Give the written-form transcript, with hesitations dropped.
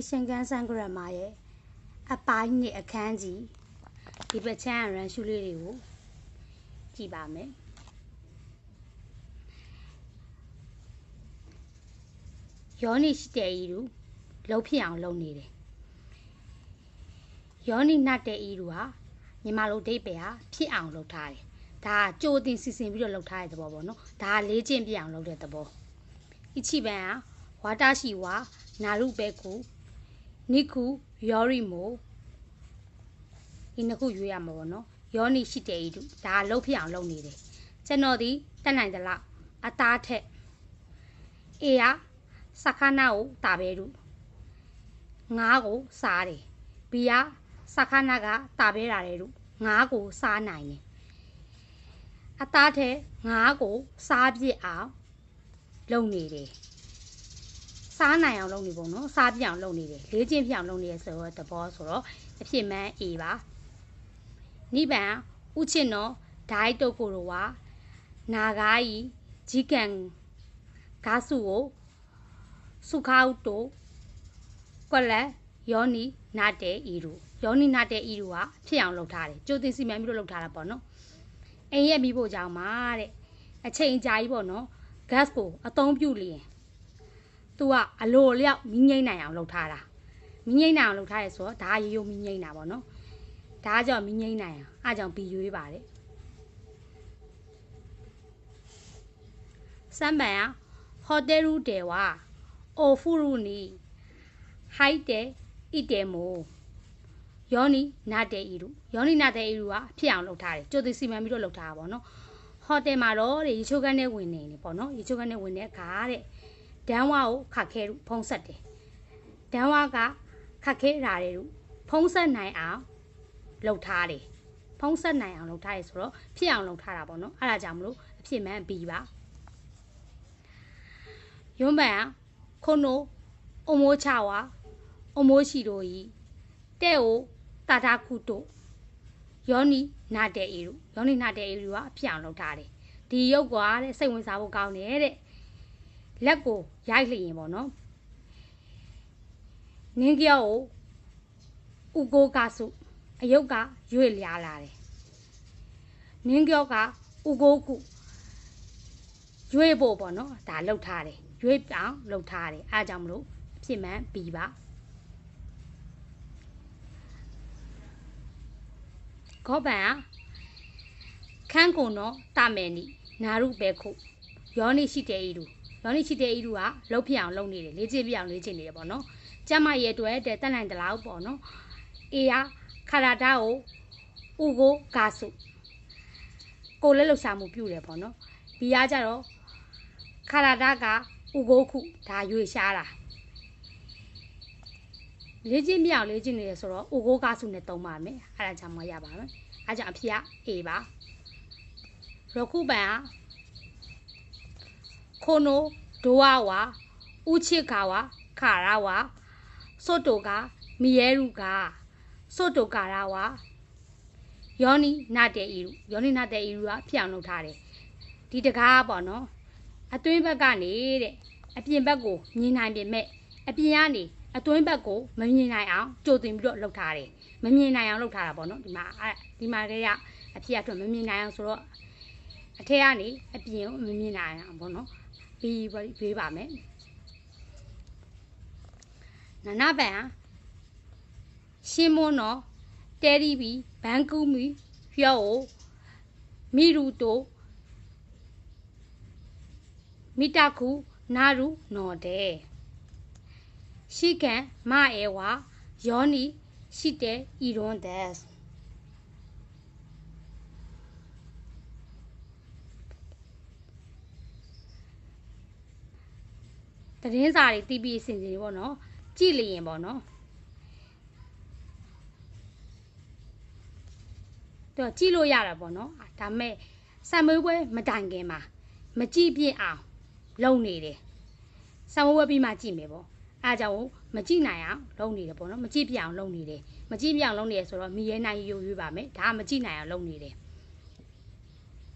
ရှင်ကန်ဆန်ဂရမာရဲ့အပိုင်းနှစ်အခန်းကြီးဒီပချမ်းရန်ရှုလေးတွေကိုကြည့်ပါမယ်ယောနိရှိတဲ့ဤတို့လှုပ်ဖြစ်အောင်လုပ်နေတယ်ယောနိနှတ်တဲ့ဤတို့ဟာညီမတို့ဒိတ်ပဲဟာဖြစ်အောင်လုပ်ထားတယ်ဒါကကြိုတင်စီစဉ်ပြီးတော့လုပ်ထားတဲ့သဘောပေါ့နော်ဒါကလေးကျင့်ပြအောင်လုပ်တဲ့သဘောအချိပန်ဟာဝါတာရှိဝါနာရုပဲကူနိခုယောရီမိုဒီနှစ်ခုရွေးရမှာပေါ့နော်ယောနိရှိတဲ့ဤတို့ဒါကလှုပ်ဖြစ်အောင်လုပ်နေတယ်ကျွန်တော်ဒီတက်နိုင်သလားအသားထက်အေးဟာစခနာကိုတာပဲတို့ငါးကိုစားတယ်ဘီယာစခနာကတာပဲရတယ်တို့ငါးကိုစားနိုင်တယ်အသားထဲငါးကိုစားပြစ်အောင်လုပ်နေတယ်စားနိုင်အောင်လုပ်နေပုံနော်စားပြစ်အောင်လုပ်နေတယ်လေးချင်းပြအောင်လုပ်နေရဆိုတော့သဘောဆိုတော့အဖြစ်မှန်အေးပါနိဗ္ဗာန်ဥချစ်နော်ဒိုင်းတုတ်ကိုတော့ဝါနာဂါဤဂျီကန်ဂါစုကိုစုခါဥတိုကွက်လက်ယောနိနာတဲ့ဤတို့ယောနိနာတဲ့ဤတို့ဟာဖြစ်အောင်လုပ်ထားတယ်ကြိုတင်စီမံပြီးတော့လုပ်ထားတာပေါ့နော်အိမ်ရက်ပြီးဖို့ကြောင့်ပါတဲ့အချိန်ကြာကြီးပေါ့နော် gas ကိုအသုံးပြုလျင်သူကအလိုလျောက်မီးငိမ့်နိုင်အောင်လုပ်ထားတာမီးငိမ့်နိုင်အောင်လုပ်ထားရဲဆိုတော့ဒါရိုးရိုးမီးငိမ့်တာပေါ့နော်ဒါကြောင့်မီးငိမ့်နိုင်အောင်အားကြောင့်ပြီးရွေးပါတယ်စမ်းပန်ဟိုတယ်ရူတဲဝါအိုဖူရူနီဟိုက်တဲဣတဲမိုယောနိနာတဲ့ဤတို့ယောနိနာတဲ့ဤတို့ကဖြစ်အောင်လုပ်ထားတယ်ကြိုသိစီမံပြီးတော့လုပ်ထားတာပေါ့နော်ဟိုတယ်မှာတော့ရေချိုးကန်းနဲ့ဝင်နေတယ်ပေါ့နော်ရေချိုးကန်းနဲ့ဝင်တဲ့အခါတဲ့ဒန်းဝါကိုခတ်ခဲဖုံးဆက်တယ်ဒန်းဝါကခတ်ခဲရာတဲ့တို့ဖုံးဆက်နိုင်အောင်လုပ်ထားတယ်ဖုံးဆက်နိုင်အောင်လုပ်ထားတယ်ဆိုတော့ဖြစ်အောင်လုပ်ထားတာပေါ့နော်အဲ့ဒါကြောင့်မလို့အဖြစ်မှန်ပြီးပါယွန်းပန်ခုနိုအမိုးချဝါအမိုးရှိတို့ဤတဲ့ကိုတာတာခုတို့ယောနိနာတဲ့ဤတို့ယောနိနာတဲ့ဤတို့ကအဖြစ်အောင်လုပ်ထားတယ်ဒီရုပ်ကတဲ့စိတ်ဝင်စားဖို့ကောင်းတယ်တဲ့လက်ကိုရိုက်လျင်ပေါ့နော်နင်းကြောကိုဥကိုကစုအယုတ်ကရွေ့လျားလာတယ်နင်းကြောကဥကိုခုရွေ့ဖို့ပေါ့နော်ဒါလှုပ်ထားတယ်ရွေ့ပြောင်းလှုပ်ထားတယ်အားကြောင့်မလို့အဖြစ်မှန်ပြီးပါခောပန်ခန်းကုန်တော့တာမယ်နိနာရုပဲခုယောနိရှိတဲ့ဤတို့ယောနိရှိတဲ့ဤတို့ကလှုပ်ဖြစ်အောင်လုပ်နေတယ်လေးချင်းပြအောင်လေးချင်းနေတယ်ပေါ့နော်ကျမရဲ့အတွက်တဲ့တက်နိုင်တလားပေါ့နော်အေယာခရာတာကိုဥကိုဂါစုကိုလည်းလှုပ်ရှားမှုပြုတယ်ပေါ့နော်ဘီယာကြတော့ခရာတာကဥကိုခုဒါရွေရှားတာလေးချင်းမြောက်လေးချင်းနေရဆိုတော့ဥကိုကားစုနဲ့သုံးပါမယ်အဲ့ဒါကြောင့်မရပါမယ်အဲ့ကြောင့်အဖေကအေးပါရခုပန်ခိုနိုဒိုဝါဝါဥချစ်ခါဝါခါရာဝါစောတိုကမီရဲရုကစောတိုကာရာဝါယောနိနာတဲ့ဤရုယောနိနာတဲ့ဤရုကဖြစ်အောင်လုပ်ထားတယ်ဒီတကားပေါ့နော်အတွင်းဘက်ကနေတဲ့အပြင်ဘက်ကိုမြင်နိုင်ပေမဲ့အပြင်ကနေအတွင်းဘက်ကိုမမြင်နိုင်အောင်ကြိုတင်ပြီးတော့လှုပ်ထားတယ်မမြင်နိုင်အောင်လှုပ်ထားတာပေါ့နော်ဒီမှာတည်းကအဖြစ်အထွတ်မမြင်နိုင်အောင်ဆိုတော့အထက်ကနေအပြင်ကိုမမြင်နိုင်အောင်ပေါ့နော်ပြီးပါမယ်နနပန်ရှင်းမွန်းတော့တဲရီဘီဘန်ကူမီဖျော့မီရူတိုမိတခုနာရုနော်တဲ့ရှိကန်မအေဝါယောနိရှိတဲ့ဤရွန်ဒက်တရင်စာတွေတီးပြီးအစဉ်စဉ်ပေါ့နော်ကြည့်လျင်ပေါ့နော်တော့ကြည့်လို့ရတာပေါ့နော်ဒါမဲ့စံမွေးပွဲမတိုင်ခင်မှာမကြည့်ပြည့်အောင်လုံနေတယ်စံမွေးပွဲပြီးမှကြည့်မယ်ပေါ့အားကြောင့်မကြည့်နိုင်အောင်လုပ်နေတယ်ပေါ့နော်မကြည့်ပြအောင်လုပ်နေတယ်မကြည့်ပြအောင်လုပ်နေရဆိုတော့မီရဲနိုင်ရွရွပါမယ်ဒါကမကြည့်နိုင်အောင်လုပ်နေတယ်